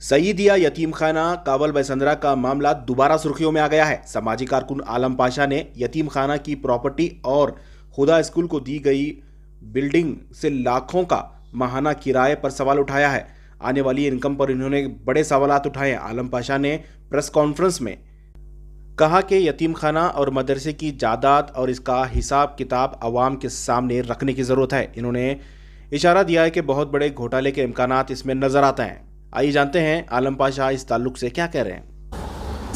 सईदिया यतीम खाना काबल बैसंदरा का मामला दोबारा सुर्खियों में आ गया है। सामाजिक कारकुन आलम पाशा ने यतीम खाना की प्रॉपर्टी और खुदा स्कूल को दी गई बिल्डिंग से लाखों का माहाना किराए पर सवाल उठाया है। आने वाली इनकम पर इन्होंने बड़े सवालात उठाए हैं। आलम पाशा ने प्रेस कॉन्फ्रेंस में कहा कि यतीम खाना और मदरसे की जायदाद और इसका हिसाब किताब अवाम के सामने रखने की ज़रूरत है। इन्होंने इशारा दिया है कि बहुत बड़े घोटाले के इम्कानात इसमें नज़र आते हैं। आइए जानते हैं आलम पाशा इस ताल्लुक से क्या कह रहे हैं।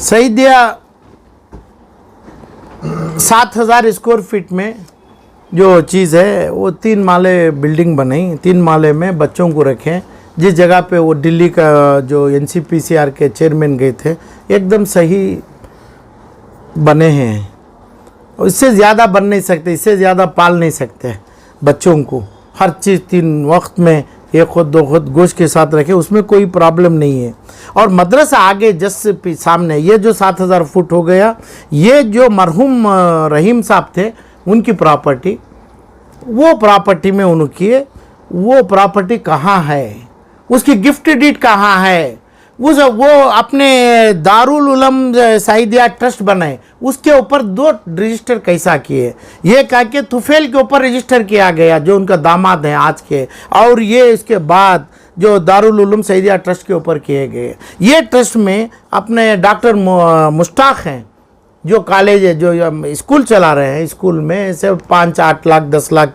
सईदिया 7,000 स्क्वायर फीट में जो चीज़ है वो 3 माले बिल्डिंग बनाई, 3 माले में बच्चों को रखें। जिस जगह पे वो दिल्ली का जो NCPCR के चेयरमैन गए थे एकदम सही बने हैं। इससे ज़्यादा बन नहीं सकते, इससे ज़्यादा पाल नहीं सकते बच्चों को। हर चीज़ 3 वक्त में 1 खुद 2 खुद गोश्त के साथ रखे, उसमें कोई प्रॉब्लम नहीं है। और मदरसा आगे जस्ट सामने ये जो 7,000 फुट हो गया, ये जो मरहूम रहीम साहब थे उनकी प्रॉपर्टी, वो प्रॉपर्टी में उनकी वो प्रॉपर्टी कहाँ है, उसकी गिफ्ट डीड कहाँ है, वो अपने दारुल उलम सईदिया ट्रस्ट बनाए, उसके ऊपर 2 रजिस्टर कैसा किए। ये कहा कि तुफेल के ऊपर रजिस्टर किया गया जो उनका दामाद है आज के, और ये इसके बाद जो दारुल उलूम सईदिया ट्रस्ट के ऊपर किए गए। ये ट्रस्ट में अपने डॉक्टर मुश्ताक हैं जो कॉलेज है, जो स्कूल चला रहे हैं, स्कूल में से 5-8 लाख 10 लाख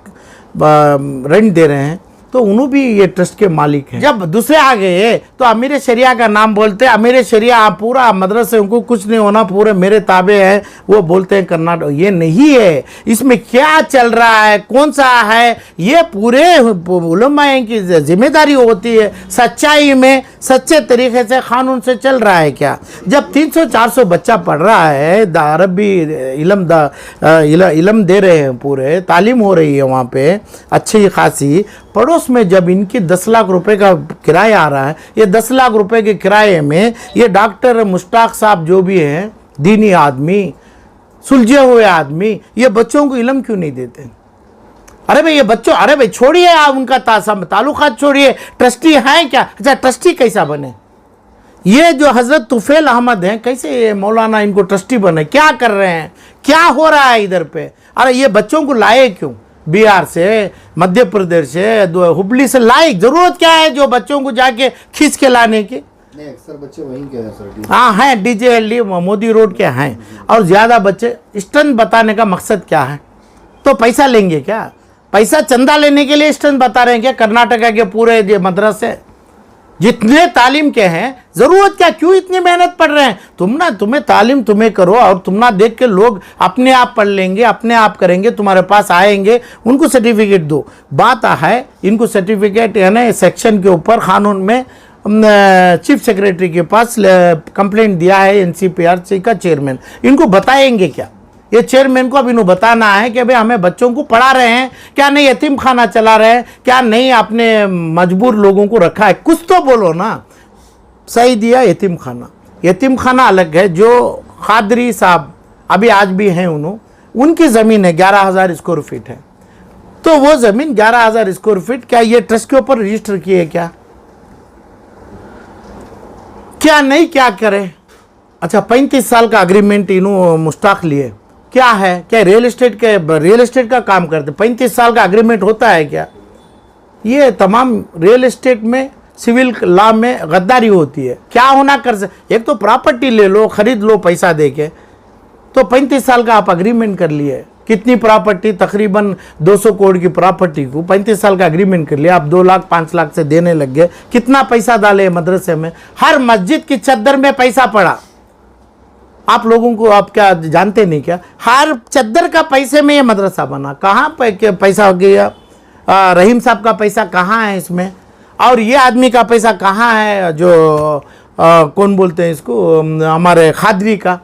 रेंट दे रहे हैं, तो उन्होंने भी ये ट्रस्ट के मालिक हैं। जब दूसरे आ गए तो अमीर शरिया का नाम बोलते हैं, अमीर शरिया पूरा मदरसे उनको कुछ नहीं होना, पूरे मेरे ताबे हैं, वो बोलते हैं कर्नाटक। ये नहीं है, इसमें क्या चल रहा है, कौन सा है, ये पूरे उलमाए की जिम्मेदारी होती है। सच्चाई में सच्चे तरीके से कानून से चल रहा है क्या। जब 300-400 बच्चा पढ़ रहा है, अरबी इलम दे रहे हैं, पूरे तालीम हो रही है वहाँ पे अच्छी खासी, पड़ोस में जब इनकी 10 लाख रुपए का किराया आ रहा है, ये 10 लाख रुपए के किराए में ये डॉक्टर मुश्ताक साहब जो भी हैं, दीनी आदमी, सुलझे हुए आदमी, ये बच्चों को इल्म क्यों नहीं देते। अरे भाई ये बच्चों, अरे भाई छोड़िए आप उनका ताल्लुकात छोड़िए, ट्रस्टी हैं क्या। अच्छा ट्रस्टी कैसा बने, ये जो हजरत तुफेल अहमद हैं कैसे ये मौलाना इनको ट्रस्टी बने, क्या कर रहे हैं, क्या हो रहा है इधर पे। अरे ये बच्चों को लाए क्यों, बिहार से, मध्य प्रदेश से, हुबली से लाए, जरूरत क्या है जो बच्चों को जाके खींच के लाने की। नहीं, अक्सर बच्चे वहीं के हैं सर। हाँ हैं, DJLD मोदी रोड के हैं, और ज़्यादा बच्चे। स्टंट बताने का मकसद क्या है, तो पैसा लेंगे क्या, पैसा चंदा लेने के लिए स्टंट बता रहे हैं क्या। कर्नाटका के पूरे मदरसे जितने तालीम के हैं, ज़रूरत क्या, क्यों इतनी मेहनत पढ़ रहे हैं। तुम्हें तालीम तुम्हें करो, और तुम ना देख के लोग अपने आप पढ़ लेंगे, अपने आप करेंगे, तुम्हारे पास आएंगे, उनको सर्टिफिकेट दो। बात है इनको सर्टिफिकेट है ना, सेक्शन के ऊपर कानून में चीफ सेक्रेटरी के पास कंप्लेंट दिया है NCPRC का चेयरमैन, इनको बताएंगे क्या। ये चेयरमैन को अब इन्हों बताना है कि भाई हमें बच्चों को पढ़ा रहे हैं क्या, नहीं यतीम खाना चला रहे हैं क्या, नहीं अपने मजबूर लोगों को रखा है, कुछ तो बोलो ना। सईदिया यतीम खाना अलग है। जो खादरी साहब अभी आज भी हैं, उनकी ज़मीन है 11,000 स्क्वायर फीट है, तो वो ज़मीन 11,000 स्क्वायर फीट क्या ये ट्रस्ट के ऊपर रजिस्टर किए क्या नहीं, क्या करें। अच्छा 35 साल का अग्रीमेंट इन्हों मुश्ताक लिए, क्या है, क्या रियल एस्टेट का काम करते, 35 साल का अग्रीमेंट होता है क्या। ये तमाम रियल एस्टेट में, सिविल लॉ में गद्दारी होती है। क्या होना कर सकते, एक तो प्रॉपर्टी ले लो, खरीद लो पैसा दे के, तो 35 साल का आप अग्रीमेंट कर लिए। कितनी प्रॉपर्टी, तकरीबन 200 करोड़ की प्रॉपर्टी को 35 साल का अग्रीमेंट कर लिया, आप 2 लाख 5 लाख से देने लग गए। कितना पैसा डाले मदरसे में, हर मस्जिद की चद्दर में पैसा पड़ा। आप लोगों को आप क्या जानते नहीं क्या, हर चद्दर का पैसे में ये मदरसा बना। कहाँ पे पैसा हो गया, रहीम साहब का पैसा कहाँ है इसमें, और ये आदमी का पैसा कहाँ है, जो कौन बोलते हैं इसको, हमारे खादरी का।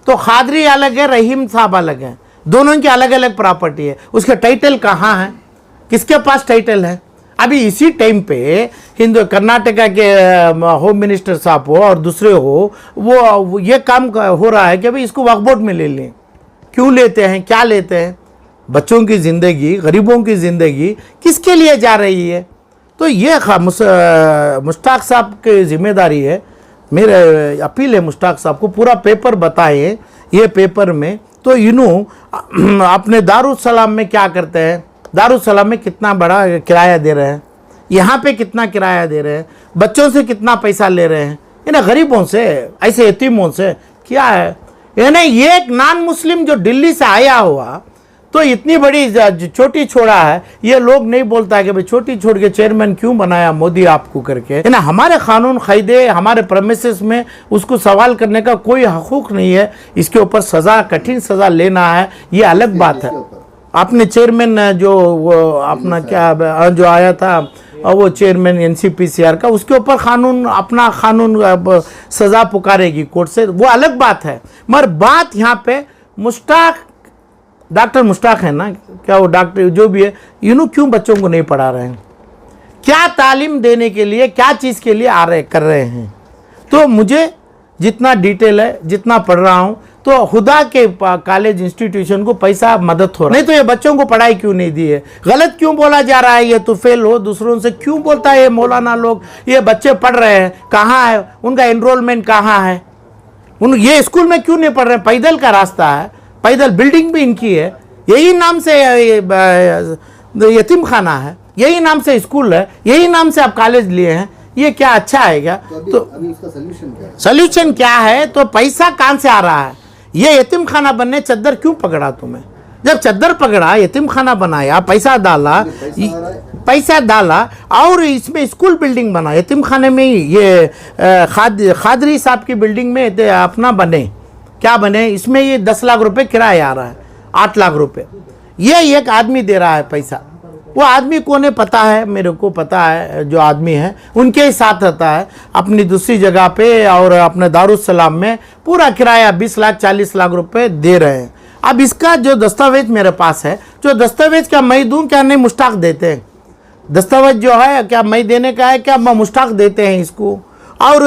तो खादरी अलग है, रहीम साहब अलग है, दोनों की अलग अलग प्रॉपर्टी है। उसके टाइटल कहाँ है, किसके पास टाइटल है। अभी इसी टाइम पे कर्नाटका के होम मिनिस्टर साहब हो और दूसरे हो, वो ये काम हो रहा है कि भाई इसको वक्फ बोर्ड में ले लें। क्यों लेते हैं, क्या लेते हैं, बच्चों की ज़िंदगी, गरीबों की ज़िंदगी किसके लिए जा रही है। तो ये मुश्ताक साहब की जिम्मेदारी है। मेरे अपील है मुश्ताक साहब को, पूरा पेपर बताएं ये पेपर में। तो इन्हों अपने दारुसलाम में क्या करते हैं, दारुसलाम में कितना बड़ा किराया दे रहे हैं, यहाँ पे कितना किराया दे रहे हैं, बच्चों से कितना पैसा ले रहे हैं, इन गरीबों से, ऐसे यतीमों से, क्या है। यानी ये एक नॉन मुस्लिम जो दिल्ली से आया हुआ तो इतनी बड़ी छोटी छोड़ा है, ये लोग नहीं बोलता है कि भाई छोटी छोड़ के चेयरमैन क्यों बनाया मोदी आपको करके। है ना, हमारे कानून कायदे हमारे प्रेमिसेस में उसको सवाल करने का कोई हकूक नहीं है। इसके ऊपर सज़ा, कठिन सज़ा लेना है, ये अलग बात है। आपने चेयरमैन जो वो अपना क्या जो आया था वो चेयरमैन NCPCR का, उसके ऊपर कानून, अपना कानून सज़ा पुकारेगी कोर्ट से, वो अलग बात है। मगर बात यहाँ पे मुश्ताक, डॉक्टर मुश्ताक है ना, क्या वो डॉक्टर जो भी है, इन्हों क्यों बच्चों को नहीं पढ़ा रहे हैं, क्या तालीम देने के लिए, क्या चीज़ के लिए आ रहे कर रहे हैं। तो मुझे जितना डिटेल है, जितना पढ़ रहा हूँ, तो खुदा के कॉलेज इंस्टीट्यूशन को पैसा मदद हो रहा है, नहीं तो ये बच्चों को पढ़ाई क्यों नहीं दी है, गलत क्यों बोला जा रहा है, ये तो फेल हो दूसरों से क्यों बोलता है ये मौलाना लोग। ये बच्चे पढ़ रहे हैं, कहाँ है उनका एनरोलमेंट, कहाँ है ये स्कूल में क्यों नहीं पढ़ रहे। पैदल का रास्ता है, पैदल बिल्डिंग भी इनकी है, यही नाम से यतीम खाना है, यही नाम से स्कूल है, यही नाम से आप कॉलेज लिए हैं। ये क्या अच्छा है क्या? तो अभी इसका सलूशन क्या है? सॉल्यूशन क्या है? तो पैसा कहाँ से आ रहा है? ये यतीम खाना बनने चद्दर क्यों पकड़ा तुम्हें? जब चद्दर पकड़ा, यतीम खाना बनाया, पैसा डाला और इसमें स्कूल बिल्डिंग बना, यतीम खाने में ही ये खादरी साहब की बिल्डिंग में अपना बने, क्या बने, इसमें ये 10 लाख रुपए किराया आ रहा है, 8 लाख रुपए ये एक आदमी दे रहा है पैसा। वो आदमी कौन है पता है, मेरे को पता है, जो आदमी है उनके ही साथ रहता है अपनी दूसरी जगह पे, और अपने दारुसलाम में पूरा किराया 20 लाख 40 लाख रुपए दे रहे हैं। अब इसका जो दस्तावेज मेरे पास है, जो दस्तावेज क्या मैं दूं, क्या नहीं मुश्ताक देते हैं, दस्तावेज जो है क्या मैं देने का है, क्या मुश्ताक देते हैं इसको। और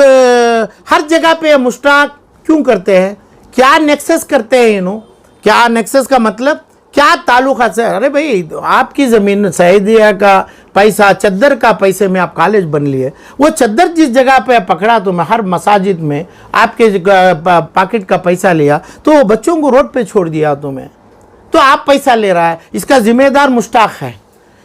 हर जगह पे मुश्ताक क्यों करते हैं, क्या नेक्सस करते हैं इन्हों, क्या नेक्सस का मतलब क्या ताल्लुक से। अरे भाई आपकी ज़मीन सईदिया का पैसा, चद्दर का पैसे में आप कॉलेज बन लिए, वो चद्दर जिस जगह पे पकड़ा तुम्हें, हर मसाजिद में आपके पॉकेट का पैसा लिया, तो बच्चों को रोड पे छोड़ दिया तुम्हें, तो आप पैसा ले रहा है, इसका जिम्मेदार मुश्ताक है।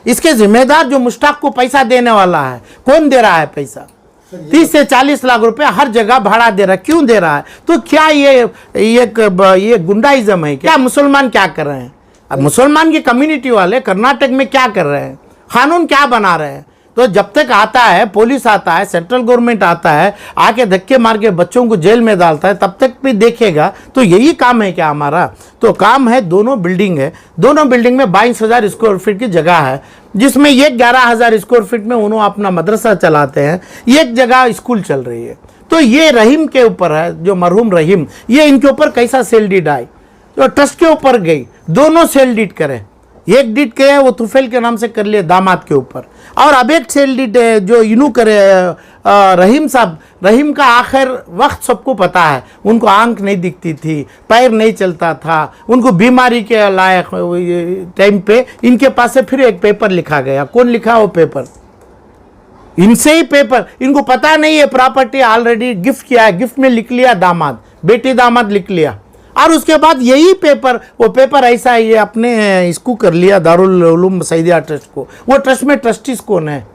इसके जिम्मेदार जो मुश्ताक को पैसा देने वाला है, कौन दे रहा है पैसा? 30 से 40 लाख रुपए हर जगह भाड़ा दे रहा है, क्यों दे रहा है? तो क्या ये गुंडाइज्म है क्या? मुसलमान क्या कर रहे हैं? अब मुसलमान की कम्युनिटी वाले कर्नाटक में क्या कर रहे हैं, कानून क्या बना रहे हैं? तो जब तक आता है पुलिस, आता है सेंट्रल गवर्नमेंट, आता है आके धक्के मार के बच्चों को जेल में डालता है, तब तक भी देखेगा। तो यही काम है क्या हमारा? तो काम है, दोनों बिल्डिंग है, दोनों बिल्डिंग में 22,000 स्क्वायर फीट की जगह है, जिसमें ये 11,000 स्क्वायर फीट में उन्होंने अपना मदरसा चलाते हैं, एक जगह स्कूल चल रही है। तो ये रहीम के ऊपर है, जो मरहूम रहीम, ये इनके ऊपर कैसा सेल डीड आई, जो ट्रस्ट के ऊपर गई, दोनों सेल डीड करे, एक डीड करे वो तुफेल के नाम से कर लिए दामाद के ऊपर, और अब एक सेल डीड जो इनू करे रहीम साहब। रहीम का आखिर वक्त सबको पता है, उनको आंख नहीं दिखती थी, पैर नहीं चलता था, उनको बीमारी के लायक टाइम पे इनके पास से फिर एक पेपर लिखा गया। कौन लिखा वो पेपर? इनसे ही पेपर, इनको पता नहीं है प्रॉपर्टी ऑलरेडी गिफ्ट किया है, गिफ्ट में लिख लिया दामाद, बेटी दामाद लिख लिया, और उसके बाद यही पेपर, वो पेपर ऐसा ये अपने इसको कर लिया दारुल उलूम सईदिया ट्रस्ट को। वो ट्रस्ट में ट्रस्टीज कौन है?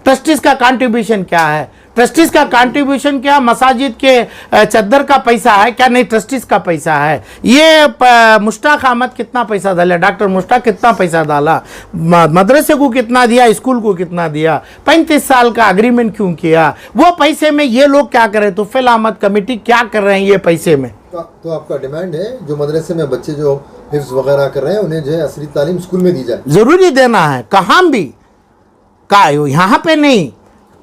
ट्रस्टीज का कंट्रीब्यूशन क्या है? ट्रस्टीज का कंट्रीब्यूशन क्या मसाजिद के चद्दर का पैसा है क्या? नहीं, ट्रस्टीज का पैसा है। ये मुश्ताक अहमद कितना पैसा डाला, डॉक्टर मुश्ताक कितना पैसा डाला, मदरसे को कितना दिया, स्कूल को कितना दिया, 35 साल का अग्रीमेंट क्यों किया? वो पैसे में ये लोग क्या कर रहे हैं, तुफेल अहमद कमेटी क्या कर रहे हैं ये पैसे में? तो आपका डिमांड है जो मदरसे में बच्चे जो हिफ्ज वगैरह कर रहे हैं उन्हें जो है असली तालीम स्कूल में दी जाए? जरूरी देना है, कहाँ भी का, यहाँ पे नहीं,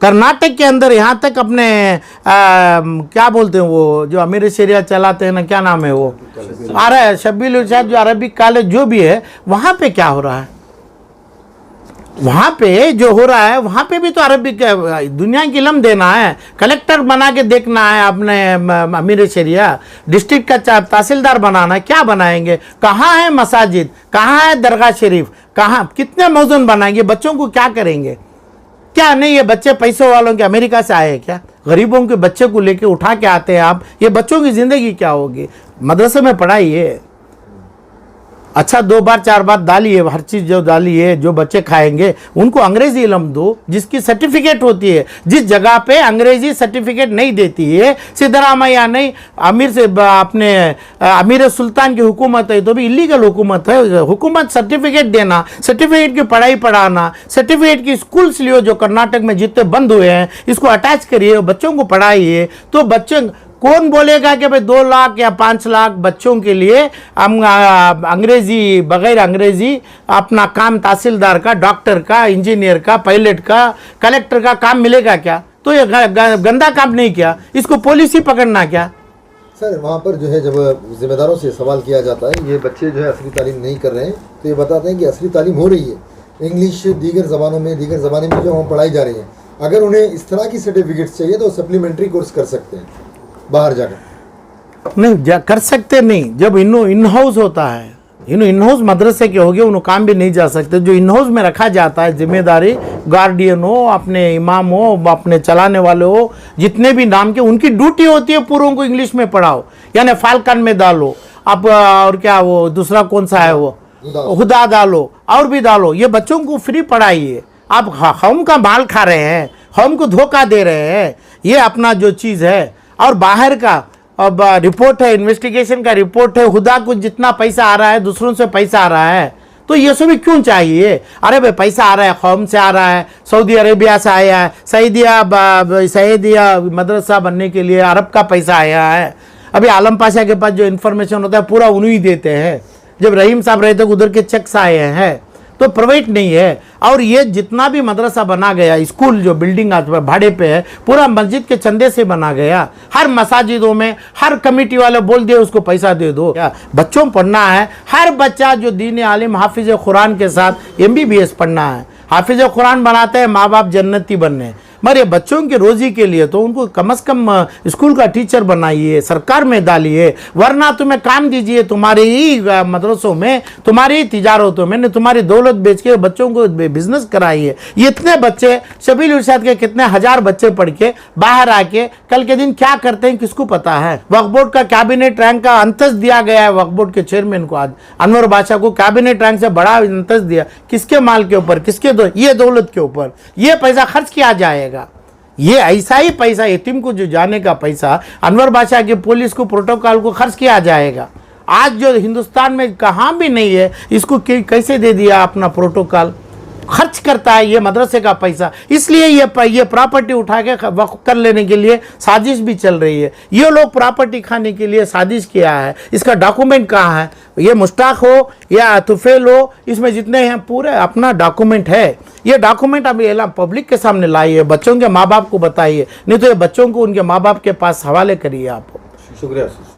कर्नाटक के अंदर, यहाँ तक अपने क्या बोलते हैं वो जो अमीर शरिया चलाते हैं ना, क्या नाम है वो, आ रहा है शब्बील इरशाद, जो अरबिक कॉलेज जो भी है, वहाँ पे क्या हो रहा है? वहाँ पे जो हो रहा है, वहाँ पे भी तो अरबिक दुनिया की इल्म देना है, कलेक्टर बना के देखना है अपने अमीर शरिया, डिस्ट्रिक्ट का तहसीलदार बनाना है, क्या बनाएंगे? कहाँ है मसाजिद, कहाँ है दरगाह शरीफ, कहाँ कितने मौजून बनाएंगे, बच्चों को क्या करेंगे, क्या नहीं, ये बच्चे पैसों वालों के अमेरिका से आए हैं क्या? गरीबों के बच्चे को लेके उठा के आते हैं आप, ये बच्चों की ज़िंदगी क्या होगी? मदरसे में पढ़ाई है, अच्छा 2 बार 4 बार डालिए, हर चीज़ जो डालिए, जो बच्चे खाएंगे उनको अंग्रेजी इल्म दो, जिसकी सर्टिफिकेट होती है। जिस जगह पे अंग्रेजी सर्टिफिकेट नहीं देती है, सिद्धरामैया नहीं, अमीर से अपने अमीर सुल्तान की हुकूमत है, तो भी इलीगल हुकूमत है। हुकूमत सर्टिफिकेट देना, सर्टिफिकेट की पढ़ाई पढ़ाना, सर्टिफिकेट की स्कूल्स लियो जो कर्नाटक में जितने बंद हुए हैं, इसको अटैच करिए, बच्चों को पढ़ाइए। तो बच्चे, कौन बोलेगा कि भाई 2 लाख या 5 लाख बच्चों के लिए हम अंग्रेजी, बगैर अंग्रेजी अपना काम तहसीलदार का, डॉक्टर का, इंजीनियर का, पायलट का, कलेक्टर का काम मिलेगा क्या? तो ये गंदा काम नहीं किया, इसको पुलिस ही पकड़ना क्या? सर वहाँ पर जो है जब जिम्मेदारों से सवाल किया जाता है, ये बच्चे जो है असली तालीम नहीं कर रहे हैं, तो ये बताते हैं कि असली तालीम हो रही है। इंग्लिश दीगर ज़बानों में, दीगर ज़बानें में जो हम पढ़ाई जा रही है, अगर उन्हें इस तरह की सर्टिफिकेट्स चाहिए तो सप्लीमेंट्री कोर्स कर सकते हैं बाहर जाकर। नहीं कर सकते, नहीं। जब इन हाउस होता है, इन हाउस मदरसे के हो गए, उन्होंने काम भी नहीं जा सकते। जो इन हाउस में रखा जाता है जिम्मेदारी, गार्डियन हो, अपने इमाम हो, अपने चलाने वाले हो, जितने भी नाम के, उनकी ड्यूटी होती है पूरों को इंग्लिश में पढ़ाओ, यानी फाल्कन में डालो आप, और क्या वो दूसरा कौन सा है वो हुदा डालो, और भी डालो। ये बच्चों को फ्री पढ़ाइए। आप हम का माल खा रहे हैं, हम को धोखा दे रहे हैं, ये अपना जो चीज़ है। और बाहर का अब रिपोर्ट है, इन्वेस्टिगेशन का रिपोर्ट है, खुदा को जितना पैसा आ रहा है, दूसरों से पैसा आ रहा है, तो ये सब क्यों चाहिए? अरे भाई पैसा आ रहा है, कौम से आ रहा है, सऊदी अरेबिया से आया है, सईदिया मदरसा बनने के लिए अरब का पैसा आया है। अभी आलम पाशा के पास जो इन्फॉर्मेशन होता है पूरा उन्हीं देते हैं। जब रहीम साहब रहते उधर के चेक्स आए हैं, तो प्राइवेट नहीं है। और ये जितना भी मदरसा बना गया, स्कूल जो बिल्डिंग आज भाड़े पे है, पूरा मस्जिद के चंदे से बना गया। हर मसाजिदों में हर कमेटी वाले बोल दिए उसको पैसा दे दो। क्या बच्चों पढ़ना है? हर बच्चा जो दीन आलिम हाफिज कुरान के साथ MBBS पढ़ना है। हाफिज कुरान बनाते हैं माँ बाप जन्नती बनने, मगर ये बच्चों की रोजी के लिए तो उनको कम से कम स्कूल का टीचर बनाइए, सरकार में डालिए, वरना तुम्हें काम दीजिए तुम्हारे ही मदरसों में, तुम्हारी ही तिजारतों में, तुम्हारी दौलत बेच के बच्चों को बिजनेस कराइए। ये इतने बच्चे शबील इरशाद के कितने हजार बच्चे पढ़ के बाहर आके कल के दिन क्या करते हैं किसको पता है? वक्फ बोर्ड का कैबिनेट रैंक का अंतस दिया गया है, वक्फ बोर्ड के चेयरमैन को आज अनवर बादशाह को कैबिनेट रैंक से बड़ा अंतस दिया। किसके माल के ऊपर? किसके ये दौलत के ऊपर ये पैसा खर्च किया जाएगा। ये ऐसा ही पैसा यतीम को जो जाने का पैसा अनवर बादशाह की पुलिस को प्रोटोकॉल को खर्च किया जाएगा। आज जो हिंदुस्तान में कहाँ भी नहीं है, इसको कैसे दे दिया अपना प्रोटोकॉल? खर्च करता है ये मदरसे का पैसा। इसलिए ये प्रॉपर्टी उठा के वक्फ कर लेने के लिए साजिश भी चल रही है। ये लोग प्रॉपर्टी खाने के लिए साजिश किया है। इसका डॉक्यूमेंट कहाँ है? ये मुश्ताक हो या तुफेल हो, इसमें जितने हैं पूरे अपना डॉक्यूमेंट है। ये डॉक्यूमेंट अभी एलान पब्लिक के सामने लाइए, बच्चों के माँ बाप को बताइए, नहीं तो ये बच्चों को उनके माँ बाप के पास हवाले करिए आप। शुक्रिया।